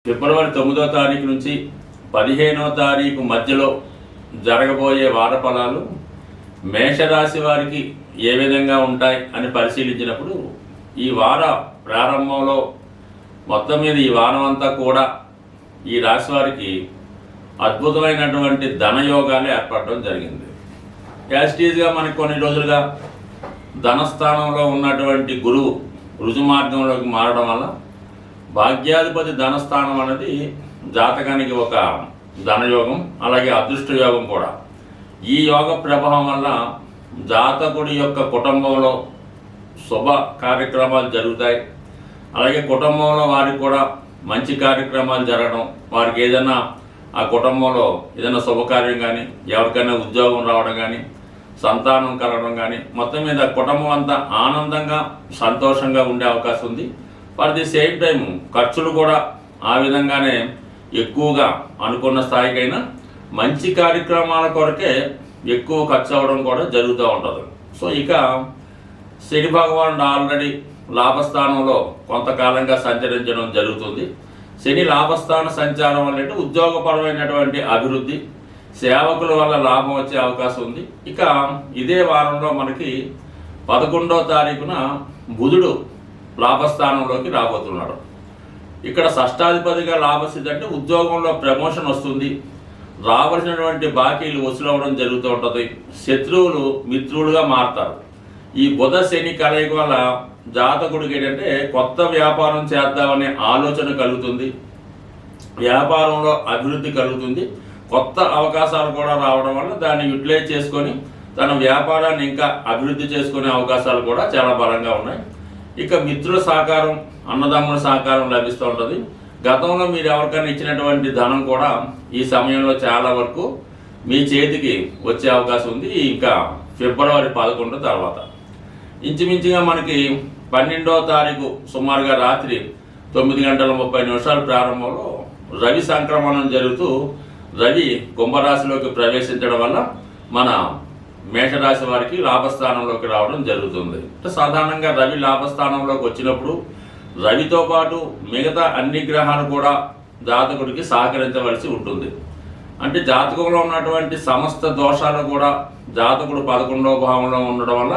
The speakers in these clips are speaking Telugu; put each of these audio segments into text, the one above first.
ఫిబ్రవరి 9వ తారీఖు నుంచి 15వ తారీఖు మధ్యలో జరగబోయే వార ఫలాలు మేషరాశి వారికి ఏ విధంగా ఉంటాయి అని పరిశీలించినప్పుడు ఈ వార ప్రారంభంలో మొత్తం మీద ఈ వారం అంతా కూడా ఈ రాశి వారికి అద్భుతమైనటువంటి ధనయోగాలు ఏర్పడడం జరిగింది. యాస్టీజ్గా మనకి కొన్ని రోజులుగా ధనస్థానంలో ఉన్నటువంటి గురువు రుజుమార్గంలోకి మారడం వల్ల భాగ్యాధిపతి ధనస్థానం అనేది జాతకానికి ఒక ధనయోగం, అలాగే అదృష్ట యోగం కూడా. ఈ యోగ ప్రభావం వల్ల జాతకుడి యొక్క కుటుంబంలో శుభ కార్యక్రమాలు జరుగుతాయి. అలాగే కుటుంబంలో వారికి కూడా మంచి కార్యక్రమాలు జరగడం, వారికి ఏదైనా ఆ కుటుంబంలో ఏదైనా శుభకార్యం కానీ, ఎవరికైనా ఉద్యోగం రావడం కానీ, సంతానం కలగడం కానీ, మొత్తం మీద కుటుంబం అంతా ఆనందంగా సంతోషంగా ఉండే అవకాశం ఉంది. ఫర్ ది సేమ్ టైం ఖర్చులు కూడా ఆ విధంగానే ఎక్కువగా అనుకున్న స్థాయికైనా మంచి కార్యక్రమాల కొరకే ఎక్కువ ఖర్చు అవ్వడం కూడా జరుగుతూ ఉంటుంది. సో ఇక శని భగవానుడు ఆల్రెడీ లాభస్థానంలో కొంతకాలంగా సంచరించడం జరుగుతుంది. శని లాభస్థాన సంచారం వల్ల ఉద్యోగపరమైనటువంటి అభివృద్ధి, సేవకుల వల్ల లాభం వచ్చే అవకాశం ఉంది. ఇక ఇదే వారంలో మనకి 11వ తారీఖున బుధుడు లాభస్థానంలోకి రాబోతున్నాడు. ఇక్కడ షష్టాధిపతిగా లాభస్థితి అంటే ఉద్యోగంలో ప్రమోషన్ వస్తుంది, రావాల్సినటువంటి బాకీలు వసూలవడం జరుగుతూ ఉంటుంది, శత్రువులు మిత్రులుగా మారుతారు. ఈ బుధ శని కలయిక వల్ల జాతకుడికి ఏంటంటే కొత్త వ్యాపారం చేద్దామనే ఆలోచన కలుగుతుంది, వ్యాపారంలో అభివృద్ధి కలుగుతుంది, కొత్త అవకాశాలు కూడా రావడం వల్ల దాన్ని యూటిలైజ్ చేసుకొని తన వ్యాపారాన్ని ఇంకా అభివృద్ధి చేసుకునే అవకాశాలు కూడా చాలా బలంగా ఉన్నాయి. ఇక మిత్రుల సహకారం, అన్నదమ్ముల సహకారం లభిస్తూ ఉంటుంది. గతంలో మీరు ఎవరికైనా ఇచ్చినటువంటి ధనం కూడా ఈ సమయంలో చాలా వరకు మీ చేతికి వచ్చే అవకాశం ఉంది. ఇంకా ఫిబ్రవరి 11 తర్వాత ఇంచుమించుగా మనకి 12వ తారీఖు సుమారుగా రాత్రి 9:30 ప్రారంభంలో రవి సంక్రమణం జరుగుతూ రవి కుంభరాశిలోకి ప్రవేశించడం వల్ల మన మేషరాశి వారికి లాభస్థానంలోకి రావడం జరుగుతుంది. సాధారణంగా రవి లాభస్థానంలోకి వచ్చినప్పుడు రవితో పాటు మిగతా అన్ని గ్రహాలు కూడా జాతకుడికి సహకరించవలసి ఉంటుంది. అంటే జాతకంలో ఉన్నటువంటి సమస్త దోషాలు కూడా జాతకుడు 11వ భావంలో ఉండడం వల్ల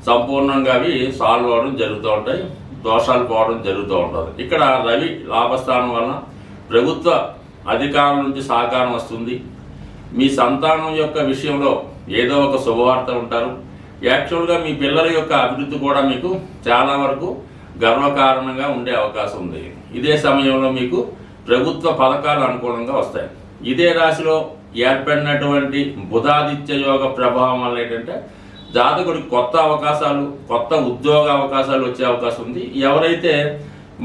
సంపూర్ణంగా అవి సాల్వ్ అవ్వడం జరుగుతూ ఉంటాయి, దోషాలు పోవడం జరుగుతూ ఉంటుంది. ఇక్కడ రవి లాభస్థానం వలన ప్రభుత్వ అధికారుల నుంచి సహకారం వస్తుంది. మీ సంతానం యొక్క విషయంలో ఏదో ఒక శుభవార్త ఉంటారు. యాక్చువల్గా మీ పిల్లల యొక్క అభివృద్ధి కూడా మీకు చాలా వరకు గర్వకారణంగా ఉండే అవకాశం ఉంది. ఇదే సమయంలో మీకు ప్రభుత్వ పథకాలు అనుకూలంగా వస్తాయి. ఇదే రాశిలో ఏర్పడినటువంటి బుధాదిత్య యోగ ప్రభావం వల్ల ఏంటంటే జాతకుడికి కొత్త అవకాశాలు, కొత్త ఉద్యోగ అవకాశాలు వచ్చే అవకాశం ఉంది. ఎవరైతే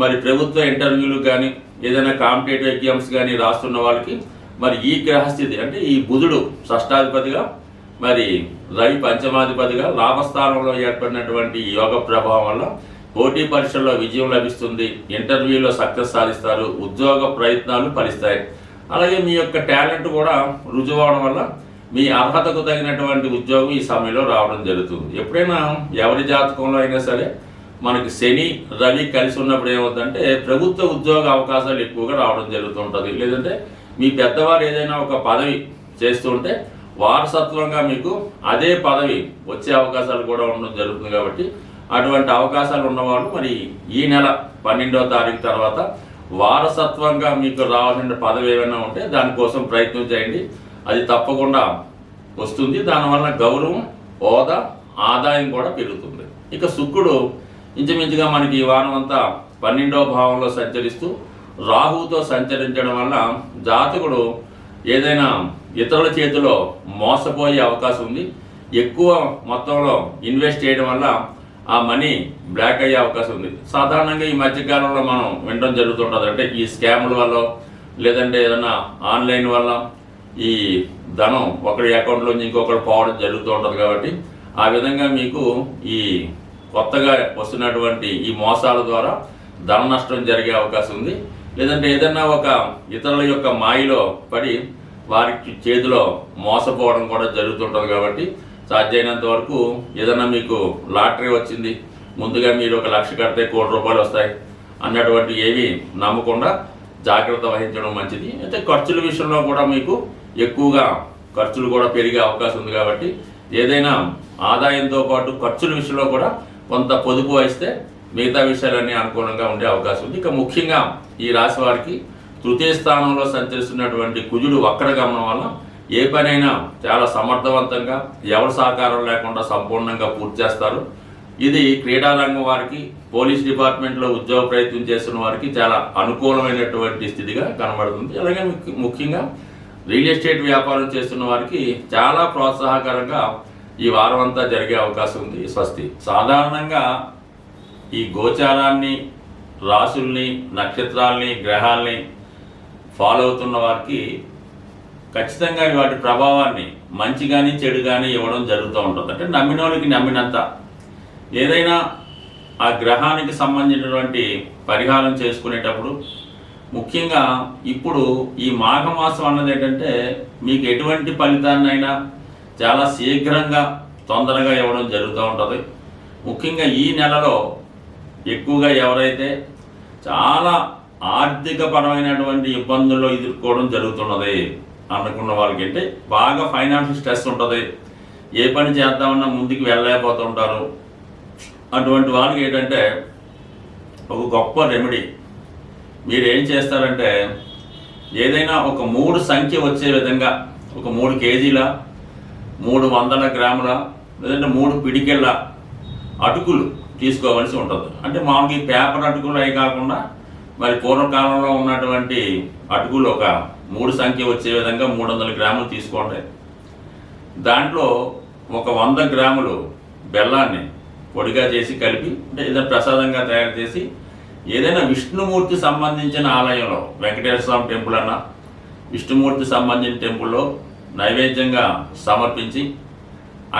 మరి ప్రభుత్వ ఇంటర్వ్యూలు కానీ, ఏదైనా కాంపిటేటివ్ ఎగ్జామ్స్ కానీ రాస్తున్న వాళ్ళకి మరి ఈ గ్రహస్థితి అంటే ఈ బుధుడు షష్టాధిపతిగా, మరి రవి పంచమాధిపతిగా లాభస్థానంలో ఏర్పడినటువంటి యోగ ప్రభావం వల్ల పోటీ పరీక్షల్లో విజయం లభిస్తుంది, ఇంటర్వ్యూలో సక్సెస్ సాధిస్తారు, ఉద్యోగ ప్రయత్నాలు ఫలిస్తాయి. అలాగే మీ యొక్క టాలెంట్ కూడా రుజువు అవడం వల్ల మీ అర్హతకు తగినటువంటి ఉద్యోగం ఈ సమయంలో రావడం జరుగుతుంది. ఎప్పుడైనా ఎవరి జాతకంలో అయినా సరే మనకి శని రవి కలిసి ఉన్నప్పుడు ఏమవుతుందంటే ప్రభుత్వ ఉద్యోగ అవకాశాలు ఎక్కువగా రావడం జరుగుతుంటుంది. లేదంటే మీ పెద్దవారు ఏదైనా ఒక పదవి చేస్తుంటే వారసత్వంగా మీకు అదే పదవి వచ్చే అవకాశాలు కూడా ఉండడం జరుగుతుంది. కాబట్టి అటువంటి అవకాశాలు ఉన్నవాళ్ళు మరి ఈ నెల 12వ తారీఖు తర్వాత వారసత్వంగా మీకు రావాల్సిన పదవి ఏమైనా ఉంటే దానికోసం ప్రయత్నం చేయండి, అది తప్పకుండా వస్తుంది. దానివల్ల గౌరవం, హోదా, ఆదాయం కూడా పెరుగుతుంది. ఇక శుక్రుడు ఇంచుమించుగా మనకి ఈ వారం అంతా 12వ భావంలో సంచరిస్తూ రాహువుతో సంచరించడం వల్ల జాతకుడు ఏదైనా ఇతరుల చేతిలో మోసపోయే అవకాశం ఉంది. ఎక్కువ మొత్తంలో ఇన్వెస్ట్ చేయడం వల్ల ఆ మనీ బ్లాక్ అయ్యే అవకాశం ఉంది. సాధారణంగా ఈ మధ్యకాలంలో మనం వినడం జరుగుతుంటుంది. అంటే ఈ స్కాముల వల్ల, లేదంటే ఏదైనా ఆన్లైన్ వల్ల ఈ ధనం ఒకరి అకౌంట్లోంచి ఇంకొకరు పోవడం జరుగుతూ ఉంటుంది. కాబట్టి ఆ విధంగా మీకు ఈ కొత్తగా వస్తున్నటువంటి ఈ మోసాల ద్వారా ధన నష్టం జరిగే అవకాశం ఉంది. లేదంటే ఏదైనా ఒక ఇతరుల యొక్క మాయలో పడి వారికి చేతిలో మోసపోవడం కూడా జరుగుతుంటుంది. కాబట్టి సాధ్యమైనంత వరకు ఏదైనా మీకు లాటరీ వచ్చింది, ముందుగా మీరు 1 లక్ష కడితే ₹1 కోటి వస్తాయి అన్నటువంటి ఏవి నమ్మకుండా జాగ్రత్త వహించడం మంచిది. అయితే ఖర్చుల విషయంలో కూడా మీకు ఎక్కువగా ఖర్చులు కూడా పెరిగే అవకాశం ఉంది కాబట్టి ఏదైనా ఆదాయంతో పాటు ఖర్చుల విషయంలో కూడా కొంత పొదుపు వహిస్తే మిగతా విషయాలన్నీ అనుకూలంగా ఉండే అవకాశం ఉంది. ఇక ముఖ్యంగా ఈ రాశి వారికి తృతీయ స్థానంలో సంచరిస్తున్నటువంటి కుజుడు వక్ర గమనం వల్ల ఏ పనైనా చాలా సమర్థవంతంగా ఎవరి సహకారం లేకుండా సంపూర్ణంగా పూర్తి చేస్తారు. ఇది క్రీడారంగం వారికి, పోలీస్ డిపార్ట్మెంట్లో ఉద్యోగ ప్రయత్నం చేస్తున్న వారికి చాలా అనుకూలమైనటువంటి స్థితిగా కనబడుతుంది. అలాగే ముఖ్యంగా రియల్ ఎస్టేట్ వ్యాపారం చేస్తున్న వారికి చాలా ప్రోత్సాహకరంగా ఈ వారం అంతా జరిగే అవకాశం ఉంది. స్వస్తి. సాధారణంగా ఈ గోచారాన్ని, రాశుల్ని, నక్షత్రాల్ని, గ్రహాల్ని ఫాలో అవుతున్న వారికి ఖచ్చితంగా వాటి ప్రభావాన్ని మంచి కానీ చెడు కానీ ఇవ్వడం జరుగుతూ ఉంటుంది. అంటే నమ్మిన వాళ్ళకి నమ్మినంత ఏదైనా ఆ గ్రహానికి సంబంధించినటువంటి పరిహారం చేసుకునేటప్పుడు ముఖ్యంగా ఇప్పుడు ఈ మాఘమాసం అన్నది ఏంటంటే మీకు ఎటువంటి ఫలితాన్నైనా చాలా శీఘ్రంగా తొందరగా ఇవ్వడం జరుగుతూ ఉంటుంది. ముఖ్యంగా ఈ నెలలో ఎక్కువగా ఎవరైతే చాలా ఆర్థిక పరమైనటువంటి ఇబ్బందుల్లో ఎదుర్కోవడం జరుగుతున్నది అనుకున్న వాళ్ళకి అంటే బాగా ఫైనాన్షియల్ స్ట్రెస్ ఉంటుంది, ఏ పని చేద్దామన్నా ముందుకు వెళ్ళలేకపోతుంటారు. అటువంటి వాళ్ళకి ఏంటంటే ఒక గొప్ప రెమెడీ మీరు ఏం చేస్తారంటే ఏదైనా ఒక 3 సంఖ్య వచ్చే విధంగా ఒక 3 కేజీల 300 గ్రాముల లేదంటే 3 పిడికెళ్ళ అటుకులు తీసుకోవాల్సి ఉంటుంది. అంటే మామూలుగా ఈ పేపర్ అటుకులు అవి కాకుండా మరి పూర్వకాలంలో ఉన్నటువంటి అటుకులు ఒక 3 సంఖ్య వచ్చే విధంగా 300 గ్రాములు తీసుకోండి. దాంట్లో ఒక 100 గ్రాములు బెల్లాన్ని పొడిగా చేసి కలిపి అంటే ఏదైనా ప్రసాదంగా తయారు చేసి ఏదైనా విష్ణుమూర్తి సంబంధించిన ఆలయంలో, వెంకటేశ్వర స్వామి టెంపుల్ అన్నా విష్ణుమూర్తి సంబంధించిన టెంపుల్లో నైవేద్యంగా సమర్పించి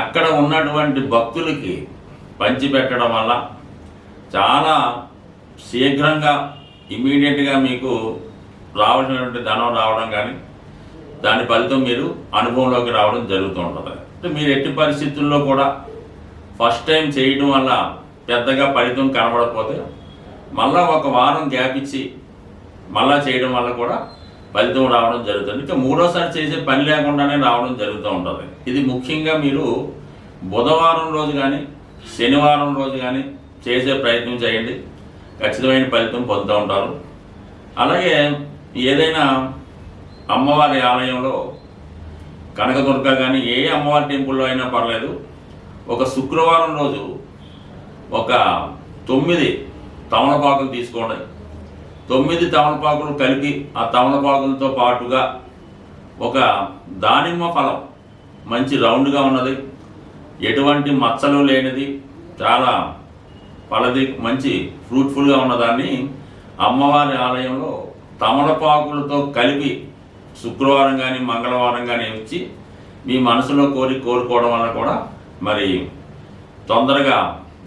అక్కడ ఉన్నటువంటి భక్తులకి పంచిపెట్టడం వల్ల చాలా శీఘ్రంగా ఇమీడియట్గా మీకు రావాల్సినటువంటి ధనం రావడం కానీ దాని ఫలితం మీరు అనుభవంలోకి రావడం జరుగుతూ ఉంటుంది. అంటే మీరు ఎట్టి పరిస్థితుల్లో కూడా ఫస్ట్ టైం చేయడం వల్ల పెద్దగా ఫలితం కనబడకపోతే మళ్ళీ ఒక వారం గ్యాప్ ఇచ్చి మళ్ళీ చేయడం వల్ల కూడా ఫలితం రావడం జరుగుతుంది. ఇంకా మూడోసారి చేసే పని లేకుండానే రావడం జరుగుతూ ఉంటుంది. ఇది ముఖ్యంగా మీరు బుధవారం రోజు కానీ శనివారం రోజు కానీ చేసే ప్రయత్నం చేయండి, ఖచ్చితమైన ఫలితం పొందుతూ ఉంటారు. అలాగే ఏదైనా అమ్మవారి ఆలయంలో కనకదుర్గ కానీ ఏ అమ్మవారి టెంపుల్లో అయినా పర్లేదు, ఒక శుక్రవారం రోజు ఒక 9 తమలపాకులు తీసుకోండి. 9 తమలపాకులు కలిపి ఆ తమలపాకులతో పాటుగా ఒక దానిమ్మ ఫలం మంచి రౌండ్గా ఉన్నది, ఎటువంటి మచ్చలు లేనిది, చాలా ఫలది మంచి ఫ్రూట్ఫుల్గా ఉన్నదాన్ని అమ్మవారి ఆలయంలో తమలపాకులతో కలిపి శుక్రవారం కానీ మంగళవారం కానీ ఇచ్చి మీ మనసులో కోరుకోవడం వల్ల కూడా మరి తొందరగా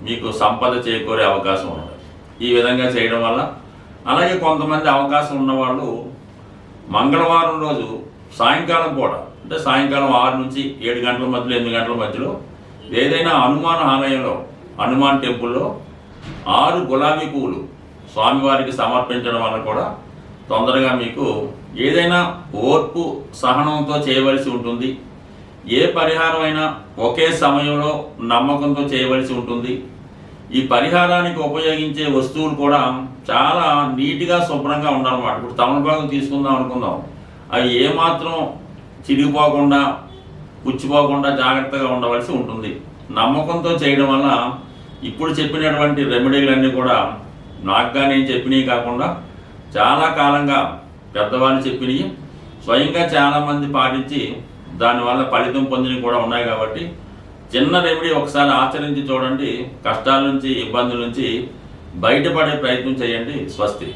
మీకు సంపద చేకూరే అవకాశం ఉంటుంది. ఈ విధంగా చేయడం వల్ల అలాగే కొంతమంది అవకాశం ఉన్నవాళ్ళు మంగళవారం రోజు సాయంకాలం పూట అంటే సాయంకాలం 6 నుంచి 7 గంటల మధ్యలో 8 గంటల మధ్యలో ఏదైనా హనుమాన్ ఆలయంలో హనుమాన్ టెంపుల్లో 6 గులాబీ పువ్వులు స్వామివారికి సమర్పించడం వల్ల కూడా తొందరగా మీకు ఏదైనా ఓర్పు సహనంతో చేయవలసి ఉంటుంది. ఏ పరిహారం అయినా ఒకే సమయంలో నమ్మకంతో చేయవలసి ఉంటుంది. ఈ పరిహారానికి ఉపయోగించే వస్తువులు కూడా చాలా నీట్గా శుభ్రంగా ఉండాలన్నమాట. ఇప్పుడు తమలపాకు తీసుకుందాం అనుకుందాం, అవి ఏమాత్రం చిరిగిపోకుండా పుచ్చిపోకుండా జాగ్రత్తగా ఉండవలసి ఉంటుంది. నమ్మకంతో చేయడం వల్ల ఇప్పుడు చెప్పినటువంటి రెమెడీలన్నీ కూడా నాకుగా నేను చెప్పినవి కాకుండా చాలా కాలంగా పెద్దవాళ్ళు చెప్పినవి స్వయంగా చాలామంది పాటించి దానివల్ల ఫలితం పొందినవి కూడా ఉన్నాయి. కాబట్టి చిన్న రెమెడీ ఒకసారి ఆచరించి చూడండి, కష్టాల నుంచి ఇబ్బందుల నుంచి బయటపడే ప్రయత్నం చేయండి. స్వస్తి.